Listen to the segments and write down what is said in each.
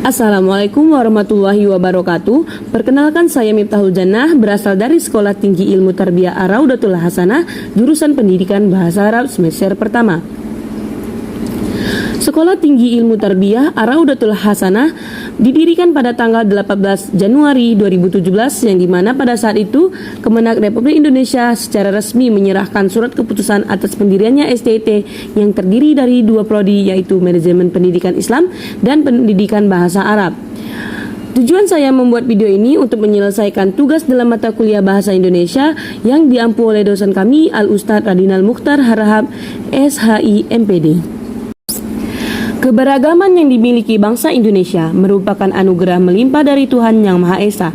Assalamualaikum warahmatullahi wabarakatuh. Perkenalkan, saya Miftahul Jannah, berasal dari Sekolah Tinggi Ilmu Tarbiyah Ar-Raudatul Hasanah, jurusan Pendidikan Bahasa Arab semester pertama. Sekolah Tinggi Ilmu Tarbiyah Ar-Raudatul Hasanah didirikan pada tanggal 18 Januari 2017, yang dimana pada saat itu Kemenak Republik Indonesia secara resmi menyerahkan surat keputusan atas pendiriannya STT yang terdiri dari dua prodi, yaitu Manajemen Pendidikan Islam dan Pendidikan Bahasa Arab. Tujuan saya membuat video ini untuk menyelesaikan tugas dalam mata kuliah Bahasa Indonesia yang diampu oleh dosen kami Al-Ustadz Radinal Mukhtar Harahap, SHI MPD. Keberagaman yang dimiliki bangsa Indonesia merupakan anugerah melimpah dari Tuhan Yang Maha Esa.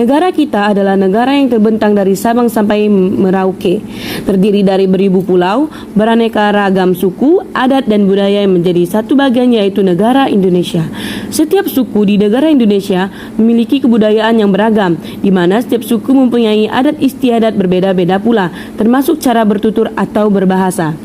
Negara kita adalah negara yang terbentang dari Sabang sampai Merauke, terdiri dari beribu pulau, beraneka ragam suku, adat dan budaya yang menjadi satu bagian, yaitu negara Indonesia. Setiap suku di negara Indonesia memiliki kebudayaan yang beragam, di mana setiap suku mempunyai adat istiadat berbeda-beda pula, termasuk cara bertutur atau berbahasa.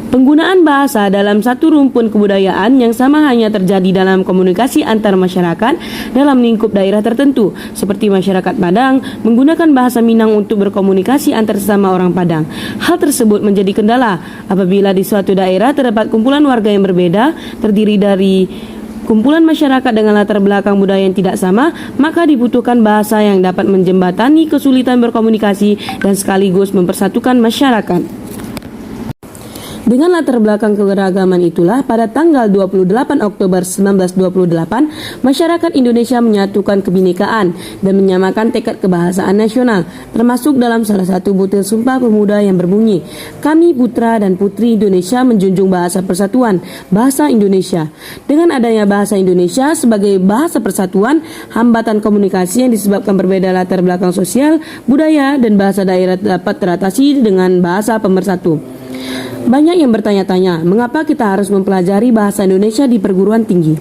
Penggunaan bahasa dalam satu rumpun kebudayaan yang sama hanya terjadi dalam komunikasi antar masyarakat dalam lingkup daerah tertentu, seperti masyarakat Padang menggunakan bahasa Minang untuk berkomunikasi antar sesama orang Padang. Hal tersebut menjadi kendala apabila di suatu daerah terdapat kumpulan warga yang berbeda, terdiri dari kumpulan masyarakat dengan latar belakang budaya yang tidak sama, maka dibutuhkan bahasa yang dapat menjembatani kesulitan berkomunikasi dan sekaligus mempersatukan masyarakat. Dengan latar belakang keberagaman itulah, pada tanggal 28 Oktober 1928, masyarakat Indonesia menyatukan kebinekaan dan menyamakan tekad kebahasaan nasional, termasuk dalam salah satu butir Sumpah Pemuda yang berbunyi, "Kami putra dan putri Indonesia menjunjung bahasa persatuan, bahasa Indonesia." Dengan adanya bahasa Indonesia sebagai bahasa persatuan, hambatan komunikasi yang disebabkan berbeda latar belakang sosial, budaya, dan bahasa daerah dapat teratasi dengan bahasa pemersatu. Banyak yang bertanya-tanya, mengapa kita harus mempelajari bahasa Indonesia di perguruan tinggi?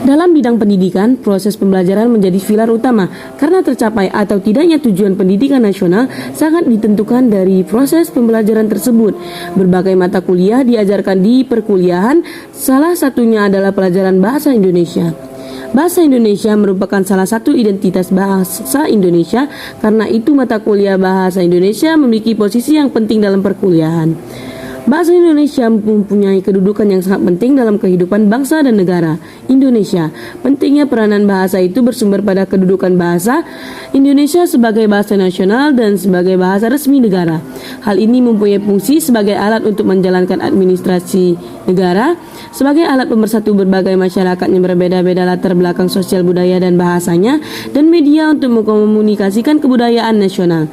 Dalam bidang pendidikan, proses pembelajaran menjadi pilar utama, karena tercapai atau tidaknya tujuan pendidikan nasional sangat ditentukan dari proses pembelajaran tersebut. Berbagai mata kuliah diajarkan di perkuliahan, salah satunya adalah pelajaran bahasa Indonesia. Bahasa Indonesia merupakan salah satu identitas bahasa Indonesia, karena itu mata kuliah bahasa Indonesia memiliki posisi yang penting dalam perkuliahan. Bahasa Indonesia mempunyai kedudukan yang sangat penting dalam kehidupan bangsa dan negara Indonesia. Pentingnya peranan bahasa itu bersumber pada kedudukan bahasa Indonesia sebagai bahasa nasional dan sebagai bahasa resmi negara. Hal ini mempunyai fungsi sebagai alat untuk menjalankan administrasi negara, sebagai alat pemersatu berbagai masyarakat yang berbeda-beda latar belakang sosial, budaya, dan bahasanya, dan media untuk mengkomunikasikan kebudayaan nasional.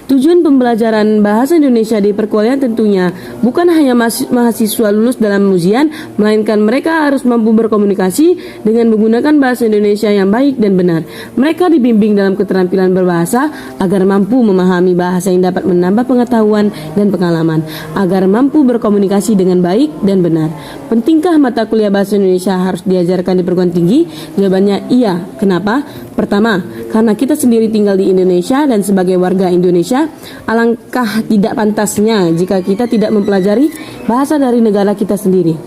Tujuan pembelajaran bahasa Indonesia di perkuliahan tentunya bukan hanya mahasiswa lulus dalam ujian, melainkan mereka harus mampu berkomunikasi dengan menggunakan bahasa Indonesia yang baik dan benar. Mereka dibimbing dalam keterampilan berbahasa agar mampu memahami bahasa yang dapat menambah pengetahuan dan pengalaman, agar mampu berkomunikasi dengan baik dan benar. Pentingkah mata kuliah bahasa Indonesia harus diajarkan di perguruan tinggi? Jawabannya iya. Kenapa? Pertama, karena kita sendiri tinggal di Indonesia dan sebagai warga Indonesia, alangkah tidak pantasnya jika kita tidak mempelajari bahasa dari negara kita sendiri.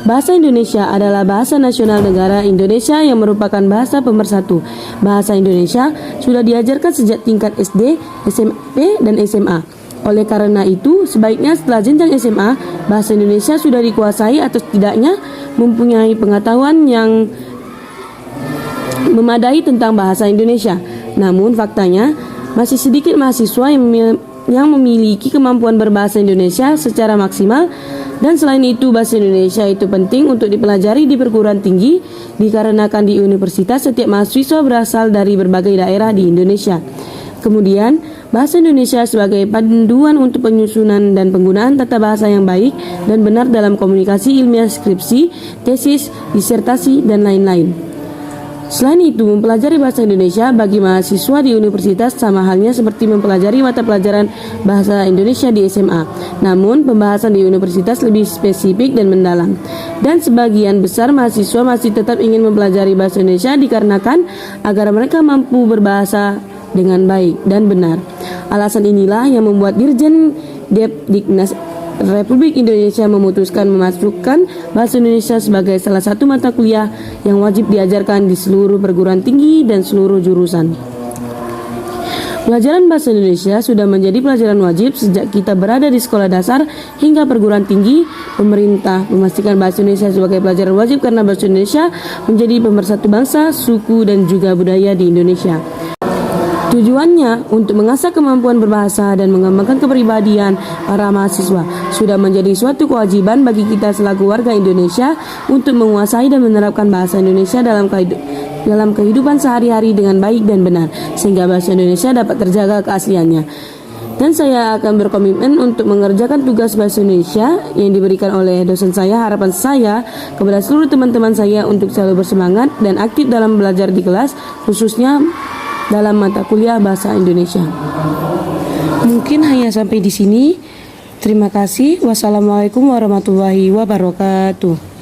Bahasa Indonesia adalah bahasa nasional negara Indonesia yang merupakan bahasa pemersatu. Bahasa Indonesia sudah diajarkan sejak tingkat SD, SMP, dan SMA. Oleh karena itu, sebaiknya setelah jenjang SMA, bahasa Indonesia sudah dikuasai atau setidaknya mempunyai pengetahuan yang memadai tentang bahasa Indonesia. Namun faktanya masih sedikit mahasiswa yang memiliki kemampuan berbahasa Indonesia secara maksimal, dan selain itu bahasa Indonesia itu penting untuk dipelajari di perguruan tinggi dikarenakan di universitas setiap mahasiswa berasal dari berbagai daerah di Indonesia. Kemudian, bahasa Indonesia sebagai panduan untuk penyusunan dan penggunaan tata bahasa yang baik dan benar dalam komunikasi ilmiah, skripsi, tesis, disertasi, dan lain-lain. Selain itu, mempelajari bahasa Indonesia bagi mahasiswa di universitas sama halnya seperti mempelajari mata pelajaran bahasa Indonesia di SMA. Namun, pembahasan di universitas lebih spesifik dan mendalam. Dan sebagian besar mahasiswa masih tetap ingin mempelajari bahasa Indonesia dikarenakan agar mereka mampu berbahasa dengan baik dan benar. Alasan inilah yang membuat Dirjen Depdiknas Republik Indonesia memutuskan memasukkan bahasa Indonesia sebagai salah satu mata kuliah yang wajib diajarkan di seluruh perguruan tinggi dan seluruh jurusan. Pelajaran bahasa Indonesia sudah menjadi pelajaran wajib sejak kita berada di sekolah dasar hingga perguruan tinggi. Pemerintah memastikan bahasa Indonesia sebagai pelajaran wajib karena bahasa Indonesia menjadi pemersatu bangsa, suku, dan juga budaya di Indonesia. Tujuannya untuk mengasah kemampuan berbahasa dan mengembangkan kepribadian para mahasiswa. Sudah menjadi suatu kewajiban bagi kita selaku warga Indonesia untuk menguasai dan menerapkan bahasa Indonesia dalam kehidupan sehari-hari dengan baik dan benar, sehingga bahasa Indonesia dapat terjaga keasliannya. Dan saya akan berkomitmen untuk mengerjakan tugas bahasa Indonesia yang diberikan oleh dosen saya. Harapan saya kepada seluruh teman-teman saya untuk selalu bersemangat dan aktif dalam belajar di kelas, khususnya dalam mata kuliah bahasa Indonesia. Mungkin hanya sampai di sini. Terima kasih. Wassalamualaikum warahmatullahi wabarakatuh.